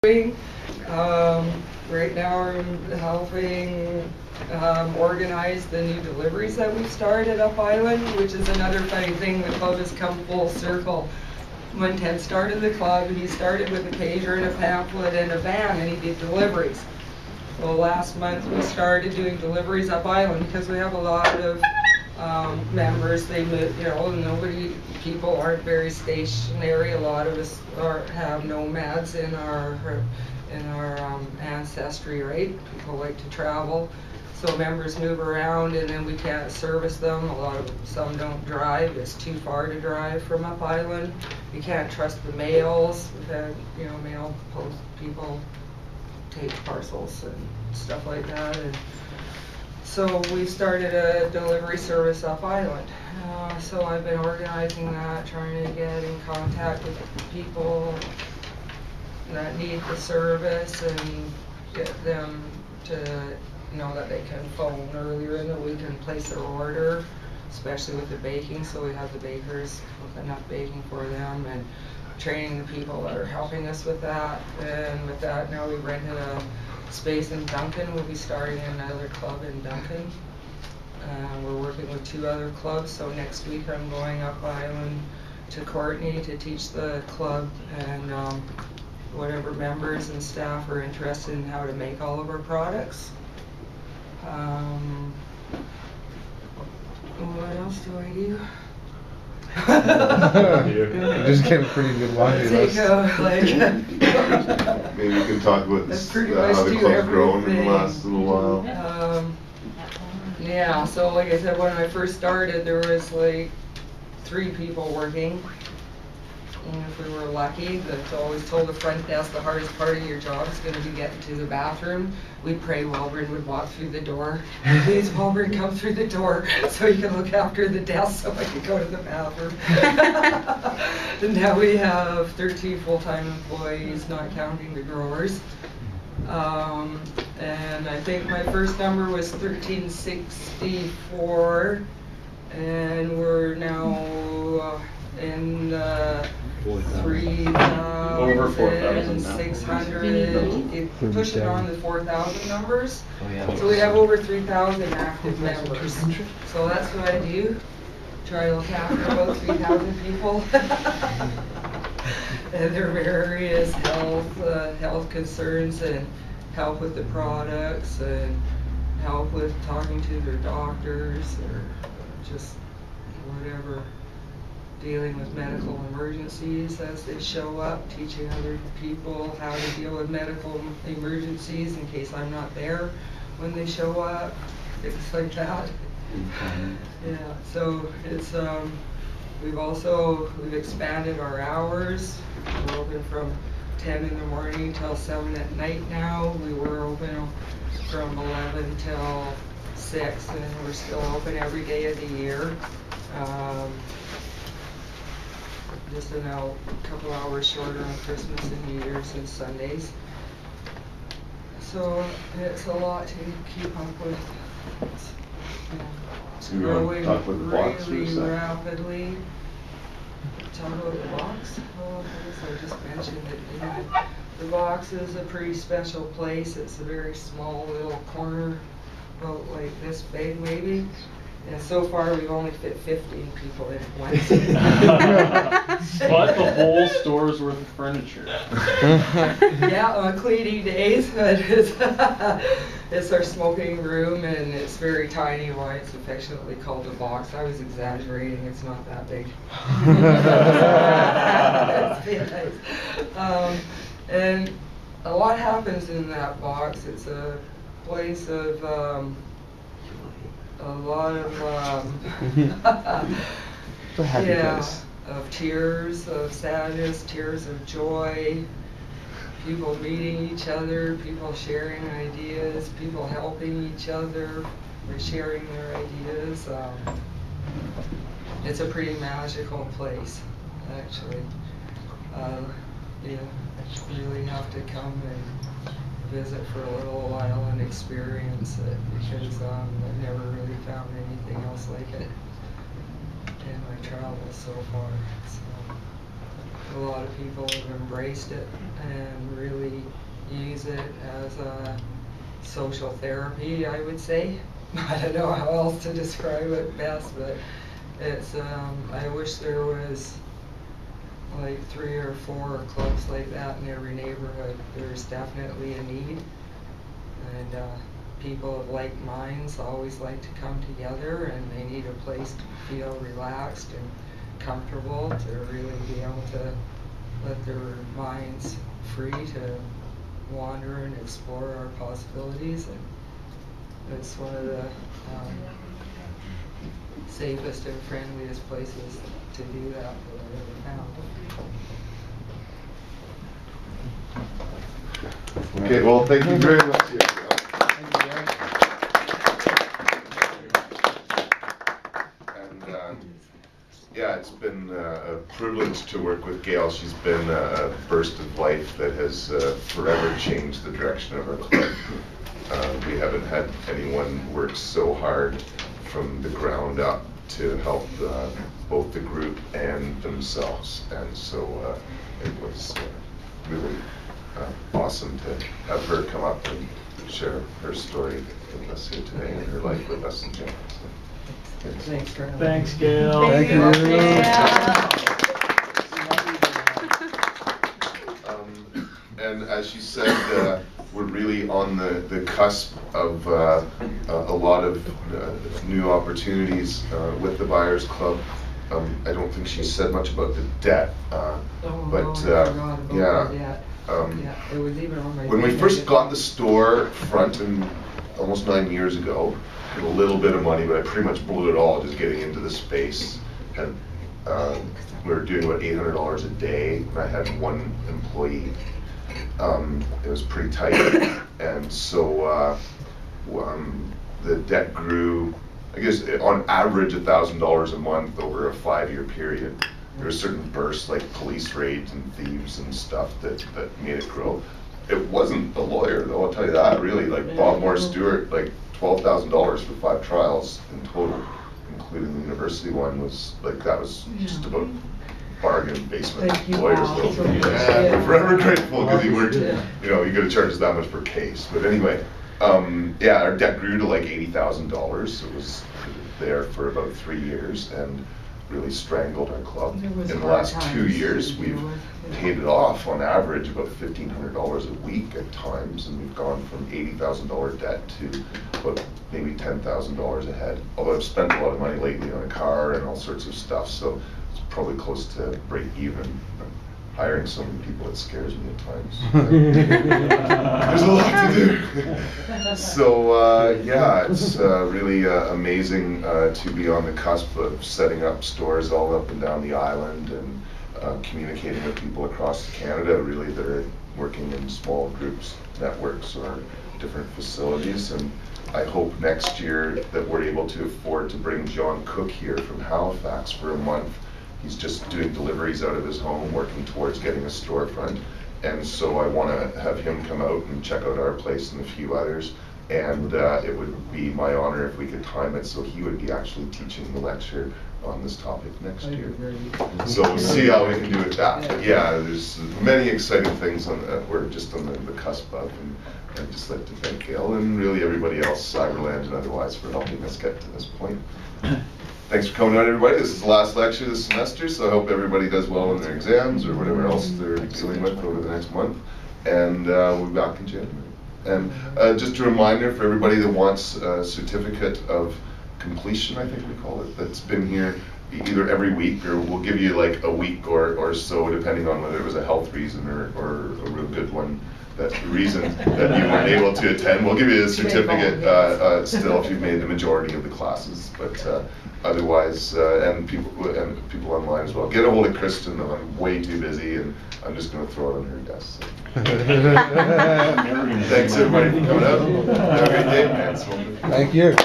Right now I'm helping organize the new deliveries that we've started up Island, which is another funny thing. The club has come full circle. When Ted started the club, he started with a pager and a pamphlet and a van, and he did deliveries. Well, last month we started doing deliveries up Island because we have a lot of members. They move, people aren't very stationary. A lot of us have nomads in our ancestry, right? People like to travel, so members move around, and then we can't service them. Some don't drive. It's too far to drive from up Island. You can't trust the mails. We've had mail post people take parcels and stuff like that, and so we started a delivery service up Island. So I've been organizing that, trying to get in contact with people that need the service and get them to know that they can phone earlier in the week and place their order, especially with the baking. So we have the bakers with enough baking for them, and training the people that are helping us with that. And with that, now we rented a space in Duncan. We'll be starting another club in Duncan. We're working with 2 other clubs, so next week I'm going up Island to Courtney to teach the club and whatever members and staff are interested in how to make all of our products. What else do I do? You just get a pretty good laundry list. Maybe we can talk about this, how the club's grown in the last little while. Yeah, so like I said, when I first started, there was like 3 people working. And if we were lucky, that's always told the front desk the hardest part of your job is going to be getting to the bathroom. We'd pray Wilburn would walk through the door. Please, Wilburn, come through the door so you can look after the desk so I can go to the bathroom. And now we have 13 full-time employees, not counting the growers. And I think my first number was 1364, and we're now in over 4,600, pushing on the 4,000 numbers. So we have over 3,000 active members. So that's what I do. Try to look after about 3,000 people. And their various health concerns, and help with the products, and help with talking to their doctors, or just whatever. Dealing with medical emergencies as they show up, teaching other people how to deal with medical emergencies in case I'm not there when they show up, things like that. Yeah, so it's we've expanded our hours. We're open from 10 in the morning till 7 at night now. We were open from 11 till 6, and we're still open every day of the year. Just a couple hours shorter on Christmas and New Year's and Sundays. So it's a lot to keep up with. It's growing really rapidly. Talk about the box? Oh, I guess I just mentioned it. The box is a pretty special place. It's a very small little corner, about like this big maybe. And so far we've only fit 15 people in at once. But the whole store's worth of furniture. Yeah, on cleaning days, but it's our smoking room, and it's very tiny. Why it's affectionately called a box. I was exaggerating, it's not that big. It's nice. And a lot happens in that box. It's a place of a lot of of tears, of sadness, tears of joy, people meeting each other, people sharing ideas, people helping each other by sharing their ideas. It's a pretty magical place, actually. You really have to come and visit for a little while and experience it, because I've never really found anything else like it in my travels so far. So a lot of people have embraced it and really it as a social therapy, I would say. I don't know how else to describe it best, but it's, I wish there was like 3 or 4 clubs like that in every neighborhood. There's definitely a need, and people of like minds always like to come together, and they need a place to feel relaxed and comfortable to really be able to let their minds free to wander and explore our possibilities. And it's one of the safest and friendliest places to do that I've ever found. Okay, well, thank you very much. And yeah, it's been a privilege to work with Gail. She's been a burst of life that has forever changed the direction of our club. We haven't had anyone work so hard from the ground up to help both the group and themselves, and so it was really awesome to have her come up and share her story with us here today and her life with us in general. So, Thanks, Graham. Thanks, Gail. Thank you. And as she said, we're really on the cusp of a lot of new opportunities with the Buyers Club. I don't think she said much about the debt, but yeah. It was even on my When we thing. first got the store front almost 9 years ago, had a little bit of money, but I pretty much blew it all just getting into the space. And we were doing about $800 a day, and I had 1 employee. It was pretty tight, and so the debt grew, I guess, on average $1,000 a month over a 5-year period. There were certain bursts like police raids and thieves and stuff that made it grow. It wasn't the lawyer, though, I'll tell you that, really. Like Bob Moore Stewart, like $12,000 for 5 trials in total, including the university one, was like, that was just about bargain basement lawyers. We're forever grateful because he worked, you know, you could have charged us that much per case. But anyway, yeah, our debt grew to like $80,000. It was there for about 3 years and really strangled our club. In the last 2 years, we've paid it off on average about $1,500 a week at times, and we've gone from $80,000 debt to about maybe $10,000 a head. Although I've spent a lot of money lately on a car and all sorts of stuff, so it's probably close to break even. Hiring so many people, it scares me at times. There's a lot to do. So yeah, it's really amazing to be on the cusp of setting up stores all up and down the island and communicating with people across Canada, really, that are working in small groups, networks, or different facilities. And I hope next year that we're able to afford to bring John Cook here from Halifax for a month. He's just doing deliveries out of his home, working towards getting a storefront. And so I want to have him come out and check out our place and a few others. And it would be my honor if we could time it so he would be actually teaching the lecture on this topic next year. So we'll see how we can do with that. But yeah, there's many exciting things we're just on the cusp of. And I'd just like to thank Gail and really everybody else, Cyberland and otherwise, for helping us get to this point. Thanks for coming out, everybody. This is the last lecture this semester, so I hope everybody does well in their exams or whatever else they're dealing with over the next month. And we'll be back in January. And just a reminder for everybody that wants a certificate of completion, I think we call it, that's been here either every week, or we'll give you like a week or so, depending on whether it was a health reason or a real good one. That's the reason that you weren't able to attend. We'll give you a certificate still if you've made the majority of the classes, but otherwise, and people online as well. Get a hold of Kristen, though. I'm way too busy, and I'm just going to throw it on her desk. So. Thanks everybody for coming out. Have a great day, man. Thank you.